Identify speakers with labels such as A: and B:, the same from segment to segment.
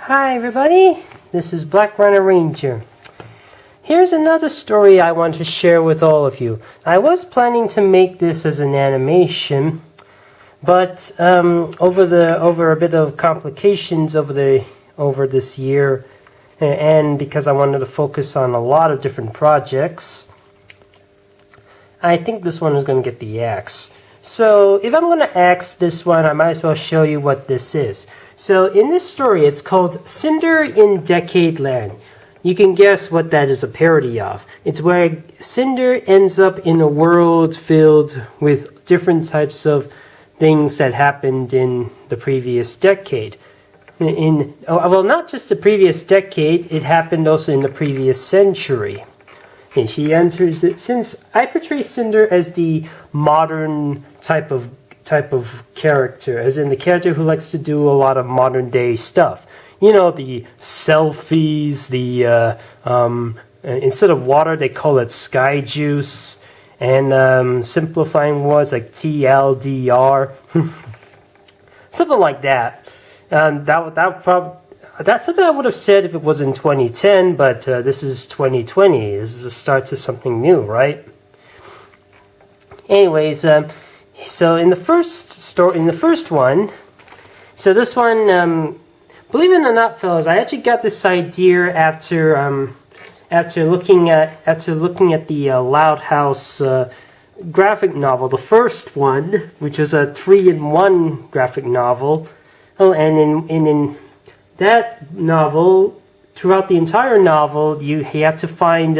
A: Hi everybody, this is Black Runner Ranger. Here's another story I want to share with all of you. I was planning to make this as an animation, but over a bit of complications over this year, and because I wanted to focus on a lot of different projects, I think this one is going to get the axe. So if I'm going to axe this one, I might as well show you what this is. So in this story, it's called Cinder in Decadeland. You can guess what that is a parody of. It's where Cinder ends up in a world filled with different types of things that happened in the previous decade. Well, not just the previous decade, it happened also in the previous century. And she enters it, since I portray Cinder as the modern type of character, as in the character who likes to do a lot of modern day stuff. You know, the selfies, the instead of water they call it sky juice, and simplifying words like TLDR, something like that. That's something I would have said if it was in 2010, but this is 2020. This is the start to something new, right? Anyways, so in the first one, so this one, believe it or not, fellas, I actually got this idea after looking at the Loud House graphic novel, the first one, which is a 3-in-1 graphic novel. Oh, and in that novel, throughout the entire novel, you have to find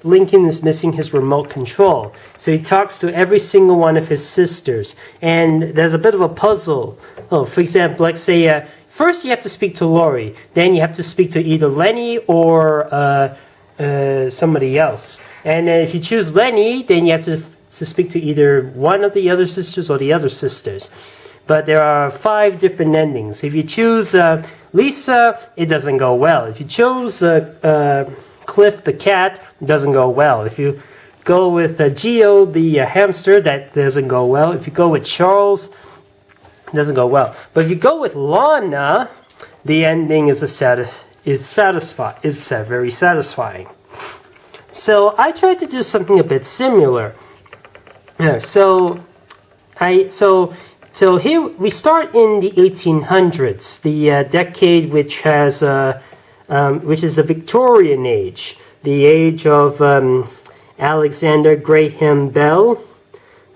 A: Lincoln is missing his remote control. So he talks to every single one of his sisters, and there's a bit of a puzzle. Oh, for example, let's say first you have to speak to Lori, then you have to speak to either Lenny or somebody else. And if you choose Lenny, then you have to speak to either one of the other sisters or the other sisters. But there are 5 different endings. If you choose Lisa, it doesn't go well. If you chose Cliff the cat, it doesn't go well. If you go with Geo the hamster, that doesn't go well. If you go with Charles, it doesn't go well. But if you go with Lana, the ending is very satisfying. So I tried to do something a bit similar. So here we start in the 1800s, the decade which is the Victorian age, the age of Alexander Graham Bell,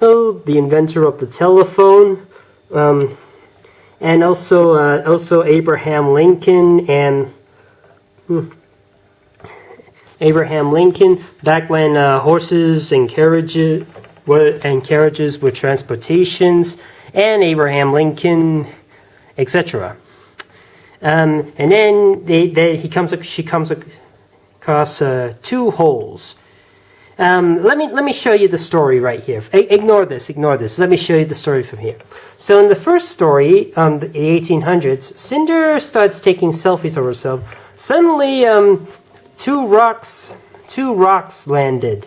A: the inventor of the telephone, and also Abraham Lincoln back when horses and carriages were transportations. And Abraham Lincoln, etc. And then she comes across 2 holes. Let me show you the story right here. Ignore this. Let me show you the story from here. So in the first story, the 1800s, Cinder starts taking selfies of herself. Suddenly, 2 rocks landed.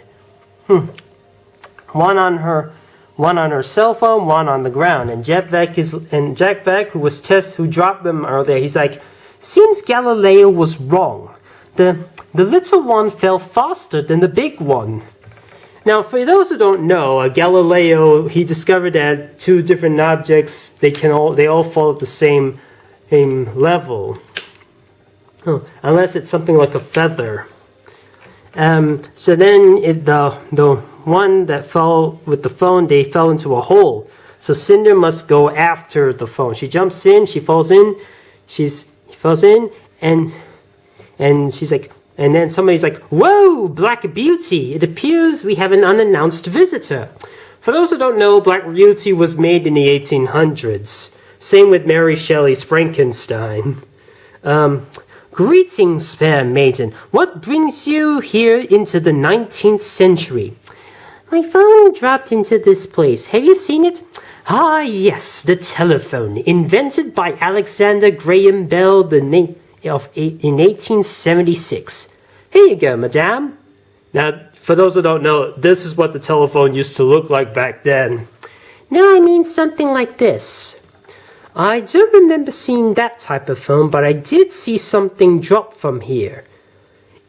A: One on her cell phone, one on the ground, and Jack Beck, who dropped them earlier, he's like, seems Galileo was wrong. The little one fell faster than the big one. Now, for those who don't know, Galileo, he discovered that 2 different objects, they all fall at the same level, unless it's something like a feather. So then if the one that fell with the phone, they fell into a hole. So Cinder must go after the phone. She jumps in, she falls in, and she's like, and then somebody's like, "Whoa, Black Beauty! It appears we have an unannounced visitor." For those who don't know, Black Beauty was made in the 1800s. Same with Mary Shelley's Frankenstein. Greetings, fair maiden. What brings you here into the 19th century? My phone dropped into this place. Have you seen it? Ah, yes, the telephone, invented by Alexander Graham Bell in 1876. Here you go, madame. Now, for those who don't know, this is what the telephone used to look like back then. No, I mean something like this. I don't remember seeing that type of phone, but I did see something drop from here.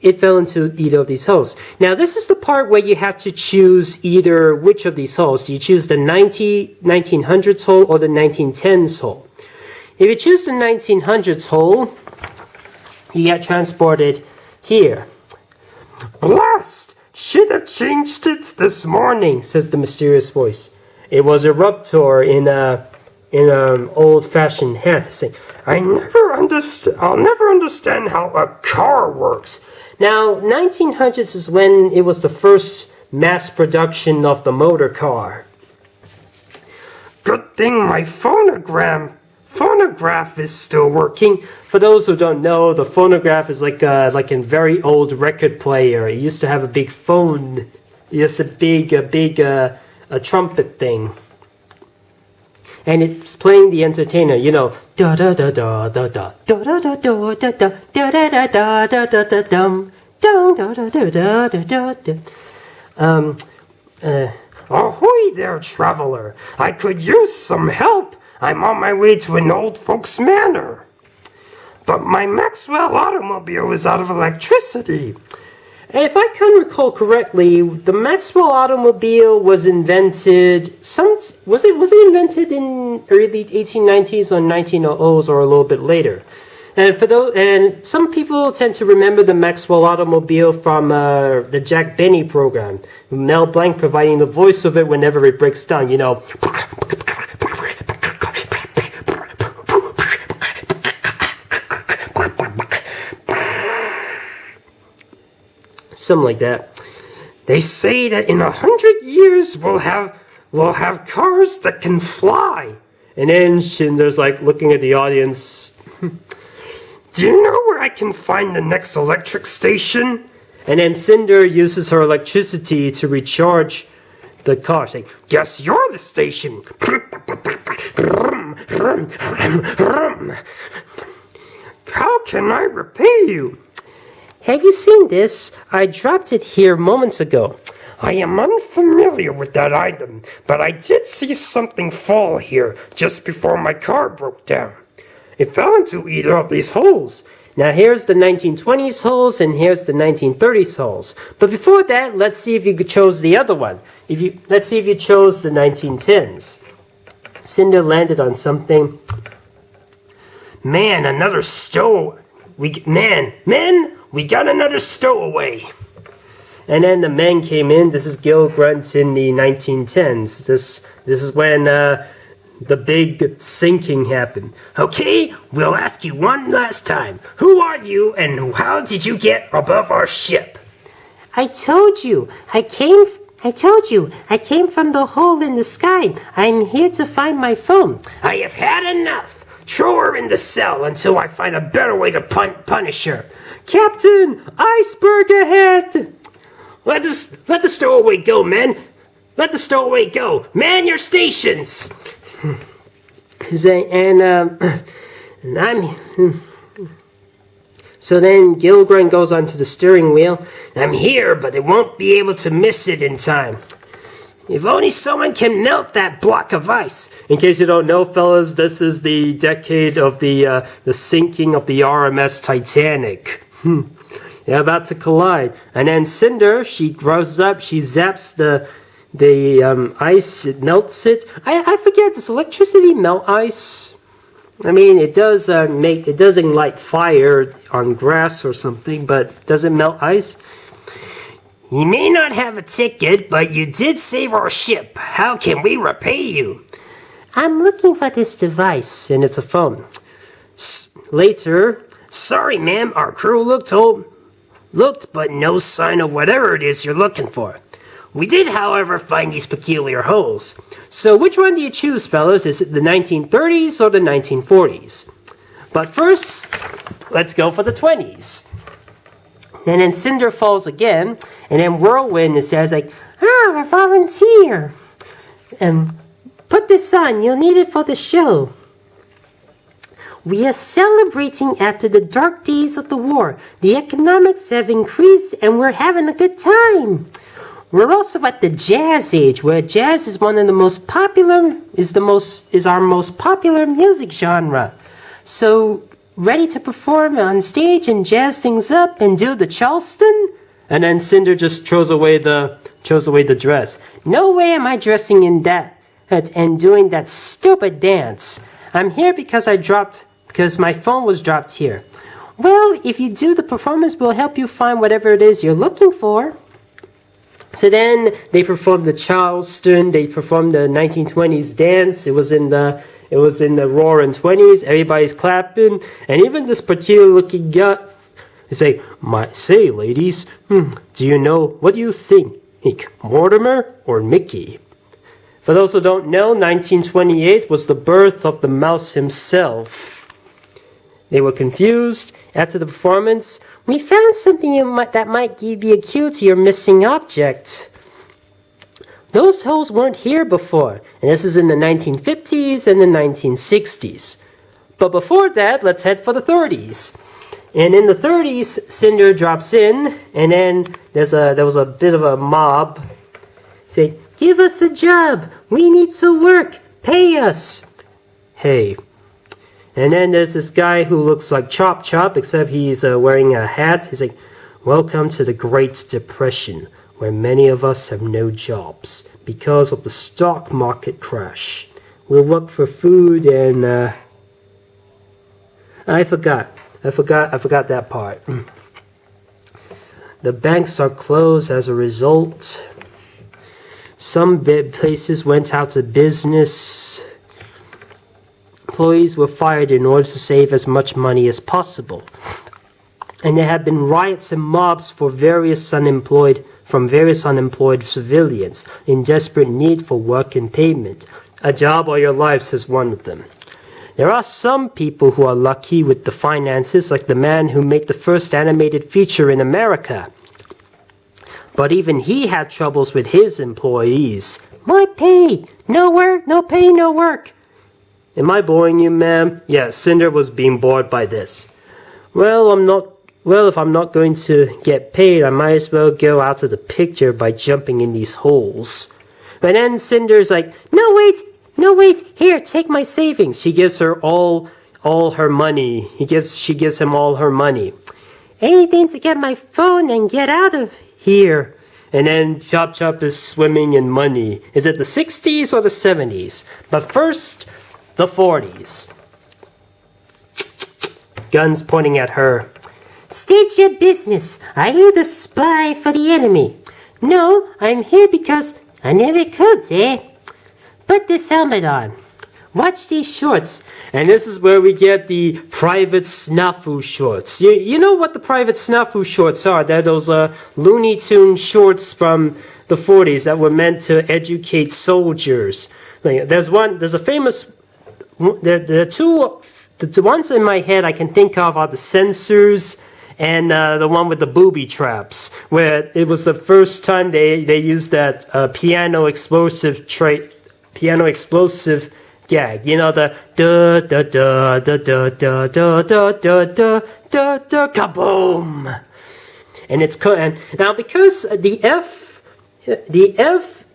A: It fell into either of these holes. Now, this is the part where you have to choose either which of these holes. Do you choose the 1900s hole or the 1910s hole? If you choose the 1900s hole, you get transported here. Blast! Should have changed it this morning, says the mysterious voice. It was a ruptor in an old-fashioned hat saying, I'll never understand how a car works. Now, 1900s is when it was the first mass production of the motor car. Good thing my phonograph is still working. For those who don't know, the phonograph is like a very old record player. It used to have a big phone. It used to a trumpet thing. And it's playing the entertainer, you know, da da da da da da da da da da da da da da da da da da da dum dum da da da da da da. Ahoy there, traveler! I could use some help. I'm on my way to an old folks' manor. But my Maxwell automobile is out of electricity. If I can recall correctly, the Maxwell automobile was invented. Was it invented in early 1890s or 1900s or a little bit later? And some people tend to remember the Maxwell automobile from the Jack Benny program, Mel Blanc providing the voice of it whenever it breaks down. You know. Something like that. They say that in 100 years we'll have cars that can fly. And then Cinder's like looking at the audience. Do you know where I can find the next electric station? And then Cinder uses her electricity to recharge the car, saying, Guess you're the station. How can I repay you? Have you seen this? I dropped it here moments ago. I am unfamiliar with that item, but I did see something fall here just before my car broke down. It fell into either of these holes. Now here's the 1920s holes and here's the 1930s holes. But before that, let's see if you chose the other one. Let's see if you chose the 1910s. Cinder landed on something. Man, another stowaway. We got another stowaway. And then the men came in. This is Gil Grunt in the 1910s. This is when the big sinking happened. Okay, we'll ask you one last time. Who are you and how did you get above our ship? I told you. I came from the hole in the sky. I'm here to find my phone. I have had enough. Throw her in the cell until I find a better way to punish her. Captain, iceberg ahead! Let the stowaway go, men. Let the stowaway go. Man your stations. So then Gilgren goes onto the steering wheel. I'm here, but they won't be able to miss it in time. If only someone can melt that block of ice. In case you don't know, fellas, this is the decade of the sinking of the RMS Titanic. They're about to collide. And then Cinder, she grows up, she zaps the ice, it melts it. I forget, does electricity melt ice? I mean, it doesn't light fire on grass or something, but does it melt ice? You may not have a ticket, but you did save our ship. How can we repay you? I'm looking for this device, and it's a phone. Later, sorry, ma'am, our crew looked, but no sign of whatever it is you're looking for. We did, however, find these peculiar holes. So which one do you choose, fellas? Is it the 1930s or the 1940s? But first, let's go for the 20s. And then Cinder falls again, and then Whirlwind says like, a volunteer. Put this on, you'll need it for the show. We are celebrating after the dark days of the war. The economics have increased and we're having a good time. We're also at the jazz age, where jazz is one of the most popular, is our most popular music genre. So, ready to perform on stage and jazz things up and do the Charleston? And then Cinder just throws away the dress. No way am I dressing in that and doing that stupid dance. I'm here because my phone was dropped here. Well, if you do the performance, we'll help you find whatever it is you're looking for. So then they performed the Charleston, they performed the 1920s dance. It was in the roaring 20s, everybody's clapping, and even this particular looking guy, they say, say ladies, what do you think, Mortimer or Mickey? For those who don't know, 1928 was the birth of the mouse himself. They were confused. After the performance, we found something that might be a clue to your missing object. Those holes weren't here before, and this is in the 1950s and the 1960s. But before that, let's head for the 30s. And in the 30s, Cinder drops in, and then there was a bit of a mob. Say, give us a job. We need to work. Pay us. Hey. And then there's this guy who looks like Chop Chop, except he's wearing a hat. He's like, welcome to the Great Depression, where many of us have no jobs because of the stock market crash. We'll work for food and I forgot that part. The banks are closed as a result. Some places went out of business. Employees were fired in order to save as much money as possible. And there have been riots and mobs from various unemployed civilians in desperate need for work and payment. A job or your life, says one of them. There are some people who are lucky with the finances, like the man who made the first animated feature in America. But even he had troubles with his employees. My pay! No work, no pay, no work. Am I boring you, ma'am? Yeah, Cinder was being bored by this. Well, if I'm not going to get paid, I might as well go out of the picture by jumping in these holes. But then Cinder's like, no wait, here, take my savings. She gives her all her money. She gives him all her money. Anything to get my phone and get out of here. And then Chop Chop is swimming in money. Is it the 60s or the 70s? But first, the 40s. Guns pointing at her. State your business. Are you the spy for the enemy? No, I'm here because I never could, eh? Put this helmet on. Watch these shorts. And this is where we get the Private Snafu shorts. You know what the Private Snafu shorts are? They're those Looney Tune shorts from the 40s that were meant to educate soldiers. There's a famous... There are two... The ones in my head I can think of are the Censors and the one with the booby traps, where it was the first time they used that piano explosive gag. You know, the da da da da da da da da da da da da kaboom. And it's now because the F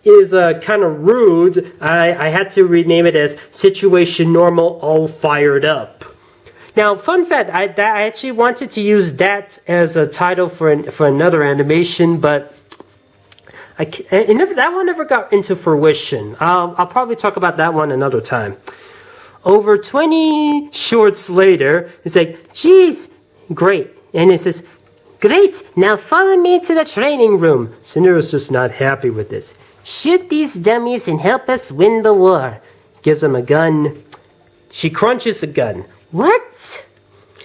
A: is kind of rude. I had to rename it as Situation Normal All Fired Up. Now, fun fact, I actually wanted to use that as a title for another animation, but that one never got into fruition. I'll probably talk about that one another time. Over 20 shorts later, it's like, geez, great. And it says, great, now follow me to the training room. Cinder was just not happy with this. Shoot these dummies and help us win the war. Gives them a gun. She crunches the gun. What?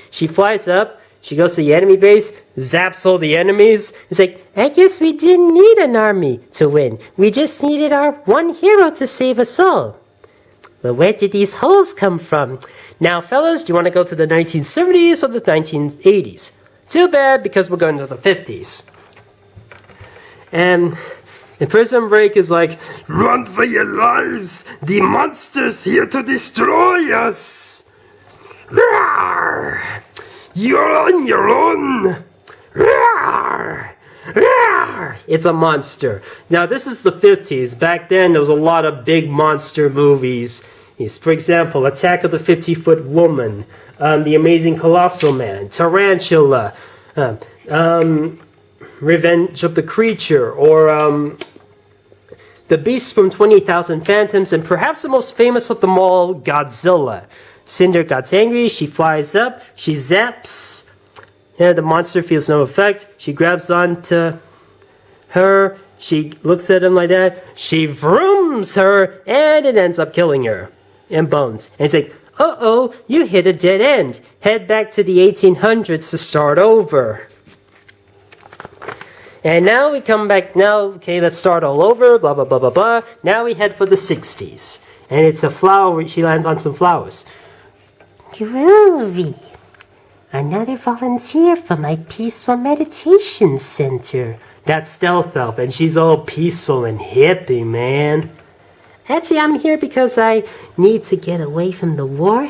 A: She flies up. She goes to the enemy base, zaps all the enemies. It's like, I guess we didn't need an army to win. We just needed our one hero to save us all. But where did these holes come from? Now, fellas, do you want to go to the 1970s or the 1980s? Too bad, because we're going to the 50s. And Prison Break is like, run for your lives! The monster's here to destroy us! Rawr! You're on your own! Rawr! Rawr! It's a monster. Now, this is the 50s. Back then, there was a lot of big monster movies. For example, Attack of the 50-Foot Woman, The Amazing Colossal Man, Tarantula, Revenge of the Creature, or The Beast from 20,000 Phantoms, and perhaps the most famous of them all, Godzilla. Cinder gets angry, she flies up, she zaps, and the monster feels no effect. She grabs onto her, she looks at him like that, she vrooms her, and it ends up killing her. And bones. And it's like, uh-oh, you hit a dead end. Head back to the 1800s to start over. And now we come back, okay, let's start all over, blah, blah, blah, blah, blah. Now we head for the 60s. And it's a flower, she lands on some flowers. Groovy. Another volunteer for my peaceful meditation center. That's Stealth Elf, and she's all peaceful and hippie, man. Actually, I'm here because I need to get away from the war.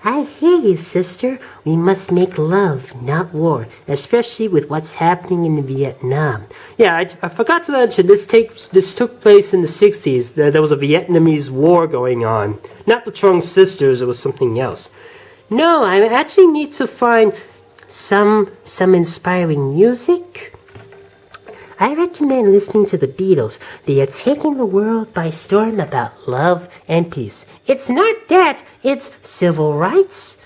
A: I hear you, sister. We must make love, not war, especially with what's happening in Vietnam. Yeah, I forgot to mention, this took place in the 60s. There was a Vietnamese war going on. Not the Trung sisters, it was something else. No, I actually need to find some inspiring music. I recommend listening to the Beatles. They are taking the world by storm about love and peace. It's not that, it's civil rights.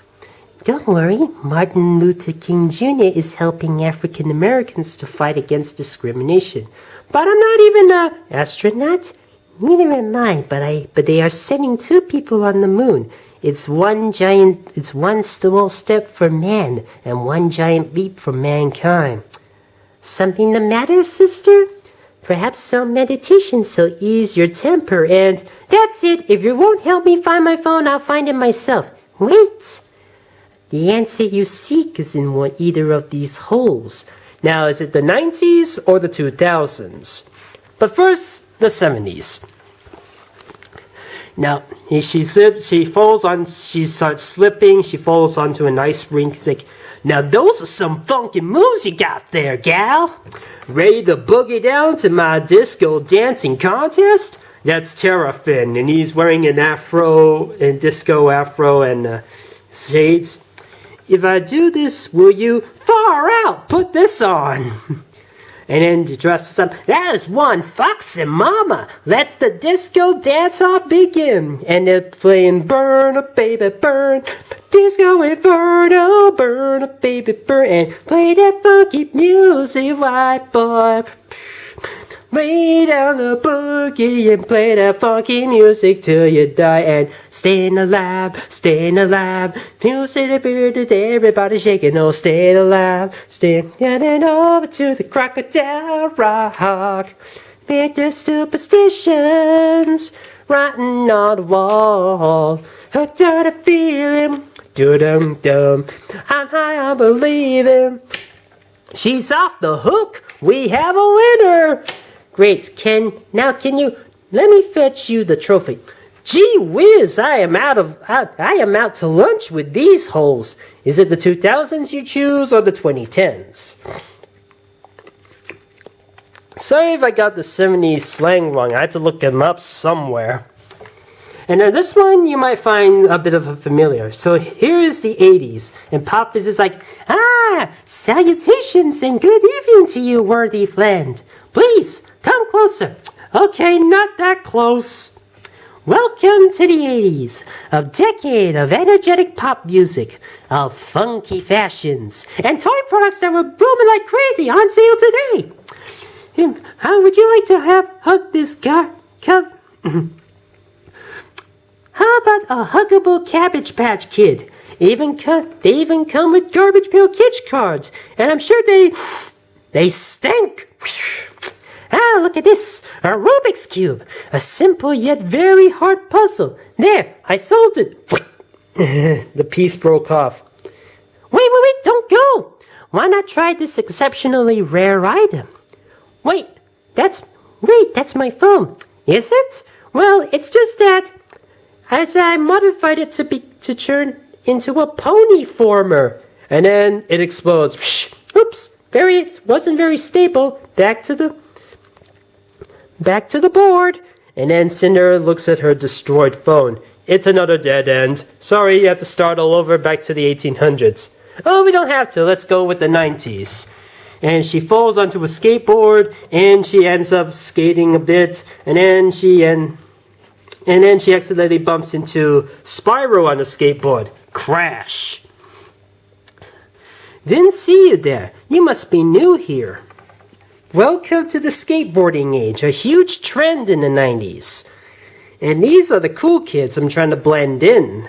A: Don't worry, Martin Luther King Jr. is helping African Americans to fight against discrimination. But I'm not even an astronaut. Neither am I, but they are sending 2 people on the moon. It's one small step for man and 1 giant leap for mankind. Something the matter, sister? Perhaps some meditation so ease your temper and... That's it! If you won't help me find my phone, I'll find it myself. Wait! The answer you seek is in either of these holes. Now, is it the 90s or the 2000s? But first, the 70s. Now, she starts slipping, she falls onto an ice rink. It's like, now those are some funky moves you got there, gal. Ready to boogie down to my disco dancing contest? That's Terrafin, and he's wearing an disco afro and shades. If I do this, will you? Far out, put this on. And then she dresses up. That is one foxy mama. Let the disco dance-off begin. And they're playing Burn Up Baby Burn. Disco and burn up baby burn. And play that funky music, white boy. Lay down the boogie and play that funky music till you die. And staying alive. Music the beard today, everybody shaking. Oh, staying alive. Staying over to the crocodile rock. Make the superstitions writing on the wall. Hooked on a feeling. Do-dum-dum. I'm high on believing. She's off the hook. We have a winner. Great, can you let me fetch you the trophy? Gee whiz, I am out to lunch with these holes. Is it the 2000s you choose or the 2010s? Sorry if I got the 70s slang wrong. I had to look them up somewhere. And then this one you might find a bit of a familiar. So here is the 80s. And Pop is like, salutations and good evening to you, worthy friend. Please, come closer. Okay, not that close. Welcome to the 80s, a decade of energetic pop music, of funky fashions, and toy products that were booming like crazy on sale today. How would you like to hug this guy? How about a huggable Cabbage Patch Kid? They even come with Garbage Pail Kids cards, and I'm sure they stink. Look at this, a Rubik's Cube, a simple yet very hard puzzle. There, I solved it. The piece broke off. Wait, don't go. Why not try this exceptionally rare item? Wait, that's my phone. Is it? Well, it's just that as I modified it to turn into a pony former. And then it explodes. Oops, wasn't very stable. Back to the board. And then Cinder looks at her destroyed phone. It's another dead end. Sorry, you have to start all over back to the 1800s. Oh, we don't have to. Let's go with the 90s. And she falls onto a skateboard, and she ends up skating a bit, and then she accidentally bumps into Spyro on a skateboard. Crash. Didn't see you there. You must be new here. Welcome to the skateboarding age, a huge trend in the 90s. And these are the cool kids I'm trying to blend in.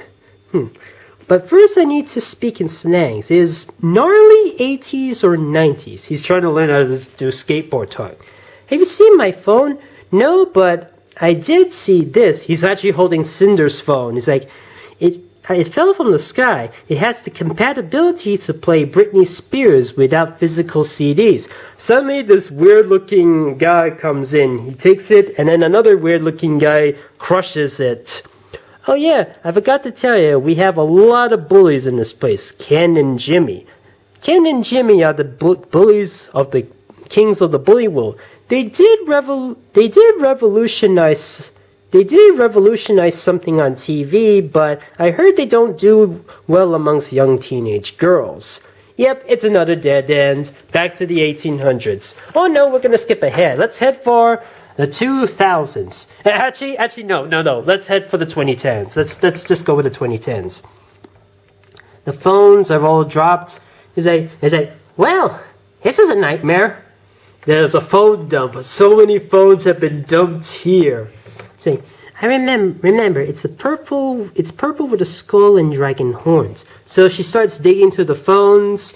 A: But first I need to speak in slangs. Is gnarly 80s or 90s? He's trying to learn how to do skateboard talk. Have you seen my phone? No, but I did see this. He's actually holding Cinder's phone. He's like, it fell from the sky. It has the compatibility to play Britney Spears without physical CDs. Suddenly, this weird-looking guy comes in. He takes it, and then another weird-looking guy crushes it. Oh yeah, I forgot to tell you, we have a lot of bullies in this place. Ken and Jimmy. Ken and Jimmy are the bullies of the kings of the bully world. They did revolutionize something on TV, but I heard they don't do well amongst young teenage girls. Yep, it's another dead end. Back to the 1800s. Oh no, we're gonna skip ahead. Let's head for the 2000s. Actually, no. Let's head for the 2010s. Let's just go with the 2010s. The phones are all dropped. He's like, well, this is a nightmare. There's a phone dump. So many phones have been dumped here. Say, I remember, it's purple with a skull and dragon horns. So she starts digging through the phones,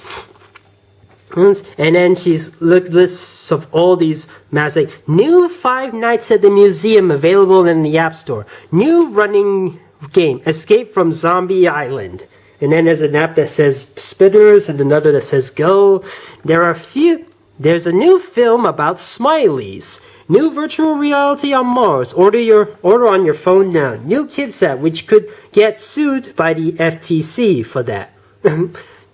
A: and then she's lists of all these maps, like, new Five Nights at the Museum available in the App Store. New running game, Escape from Zombie Island. And then there's an app that says Spinners and another that says Go. There's a new film about smileys. New virtual reality on Mars. Order on your phone now. New Kids app, which could get sued by the FTC for that.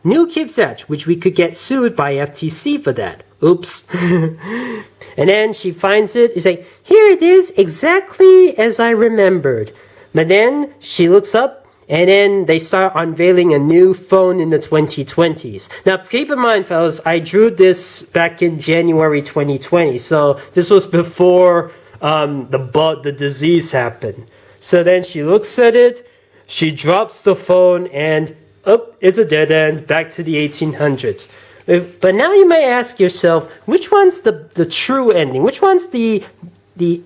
A: New Kids app, which we could get sued by FTC for that. Oops. And then she finds it. It's like, here it is, exactly as I remembered. But then she looks up, and then they start unveiling a new phone in the 2020s. Now, keep in mind, fellas, I drew this back in January 2020. So this was before the disease happened. So then she looks at it, she drops the phone, and it's a dead end, back to the 1800s. But now you might ask yourself, which one's the true ending? Which one's the A+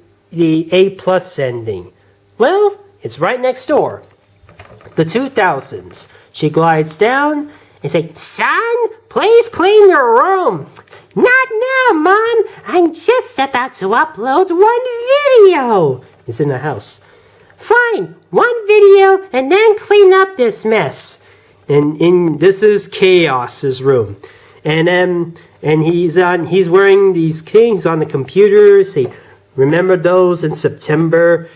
A: ending? Well, it's right next door. The 2000s. She glides down and says, son, please clean your room. Not now, Mom. I'm just about to upload one video. It's in the house. Fine, one video and then clean up this mess. And this is Chaos's room. And he's wearing these things on the computer. Say, remember those in September?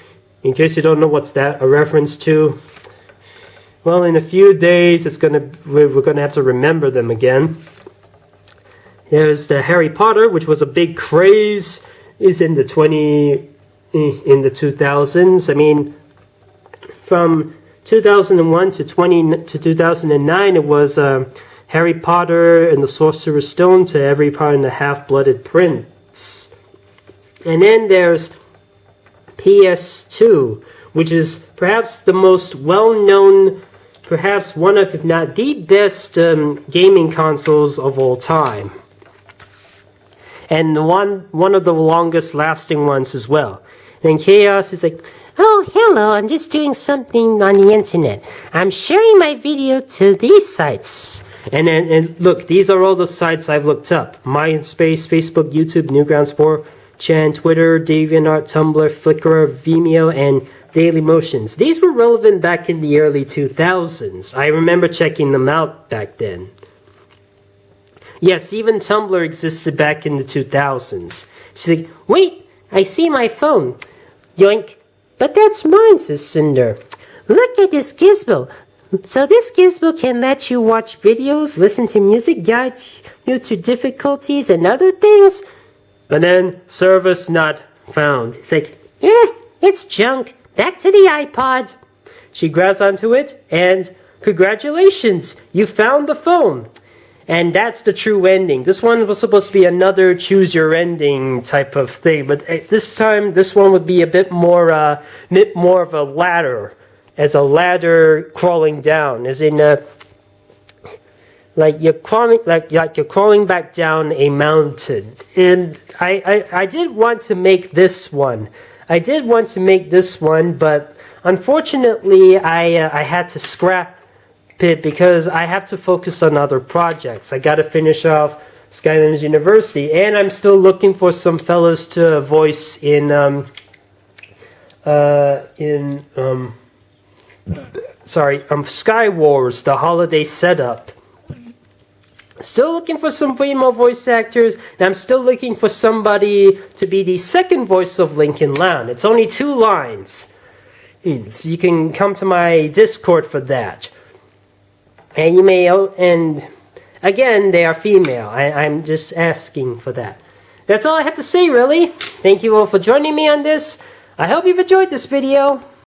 A: In case you don't know what's that a reference to. Well, in a few days, we're gonna have to remember them again. There's the Harry Potter, which was a big craze, is in the 2000s. I mean, from 2001 to 2009, it was Harry Potter and the Sorcerer's Stone to Harry Potter and the Half-Blooded Prince. And then there's PS2, which is perhaps the most well-known, perhaps one of, if not the best, gaming consoles of all time. And one of the longest-lasting ones as well. And Chaos is like, oh, hello, I'm just doing something on the internet. I'm sharing my video to these sites. And look, these are all the sites I've looked up. MySpace, Facebook, YouTube, Newgrounds 4chan, Twitter, DeviantArt, Tumblr, Flickr, Vimeo, and Dailymotions. These were relevant back in the early 2000s. I remember checking them out back then. Yes, even Tumblr existed back in the 2000s. She's like, wait, I see my phone. Yoink. But that's mine, says Cinder. Look at this gizmo. So this gizmo can let you watch videos, listen to music, guide you to difficulties and other things. And then service not found. It's like, it's junk. Back to the iPod. She grabs onto it and congratulations, you found the phone. And that's the true ending. This one was supposed to be another choose your ending type of thing, but this time this one would be a bit more of a ladder, as a ladder crawling down, as in like you're crawling back down a mountain. And I did want to make this one. But unfortunately I had to scrap it because I have to focus on other projects. I got to finish off Skylanders University, and I'm still looking for some fellas to voice in Sky Wars, the holiday setup. Still looking for some female voice actors, and I'm still looking for somebody to be the second voice of Lincoln Loud. It's only 2 lines. So you can come to my Discord for that. And you may, and again, they are female. I'm just asking for that. That's all I have to say, really. Thank you all for joining me on this. I hope you've enjoyed this video.